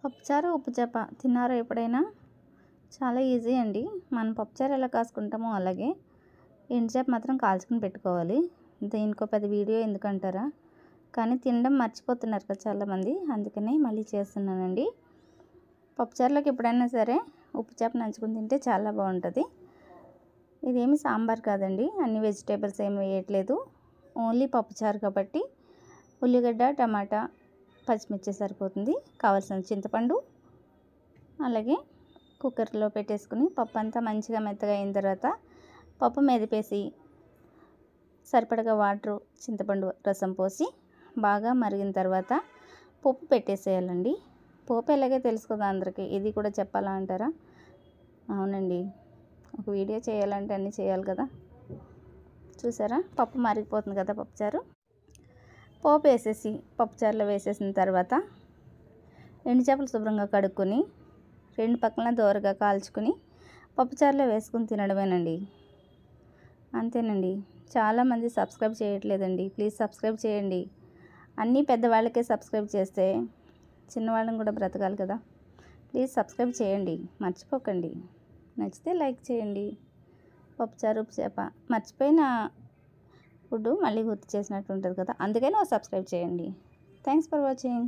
పప్పుచారు ఉప్పు చేప తిన్నారా ఎప్పుడైనా? చాలా ఈజీ అండి. మనం పప్పుచారు ఎలా కాసుకుంటామో అలాగే ఎండుచేప మాత్రం కాల్చుకుని పెట్టుకోవాలి. దీనికో పెద్ద వీడియో ఎందుకంటారా? కానీ తినడం మర్చిపోతున్నారు కదా చాలామంది, అందుకనే మళ్ళీ చేస్తున్నానండి. పప్పుచారులోకి ఎప్పుడైనా సరే ఉప్పు చేప నంచుకుని తింటే చాలా బాగుంటుంది. ఇదేమి సాంబార్ కాదండి, అన్ని వెజిటేబుల్స్ ఏమి వేయట్లేదు, ఓన్లీ పప్పుచారు కాబట్టి ఉల్లిగడ్డ, టమాటా, పచ్చిమిర్చి సరిపోతుంది. కావాల్సిన చింతపండు, అలాగే కుక్కర్లో పెట్టేసుకుని పప్పు అంతా మంచిగా మెత్తగా అయిన తర్వాత పప్పు మెదిపేసి సరిపడగా వాటరు, చింతపండు రసం పోసి బాగా మరిగిన తర్వాత పప్పు పెట్టేసేయాలండి. పోపు ఎలాగే తెలుసు కదా అందరికీ, ఇది కూడా చెప్పాలా అంటారా? అవునండి, ఒక వీడియో చేయాలంటే అన్నీ చేయాలి కదా. చూసారా, పప్పు మరిగిపోతుంది కదా పప్పుచారు. పోపు వేసేసి పప్పుచారులో వేసేసిన తర్వాత ఎండుచేపలు శుభ్రంగా కడుక్కొని 2 పక్కల దోరగా కాల్చుకుని పప్పుచారులో వేసుకుని తినడమేనండి. అంతేనండి. చాలామంది సబ్స్క్రైబ్ చేయట్లేదండి, ప్లీజ్ సబ్స్క్రైబ్ చేయండి. అన్నీ పెద్దవాళ్ళకే సబ్స్క్రైబ్ చేస్తే చిన్నవాళ్ళని కూడా బ్రతకాలి కదా. ప్లీజ్ సబ్స్క్రైబ్ చేయండి, మర్చిపోకండి. నచ్చితే లైక్ చేయండి. పప్పుచారు ఉప్పు చేప మర్చిపోయిన ఫుడ్ మళ్ళీ గుర్తు చేసినట్టు ఉంటుంది కదా, అందుకని సబ్స్క్రైబ్ చేయండి. Thanks for watching.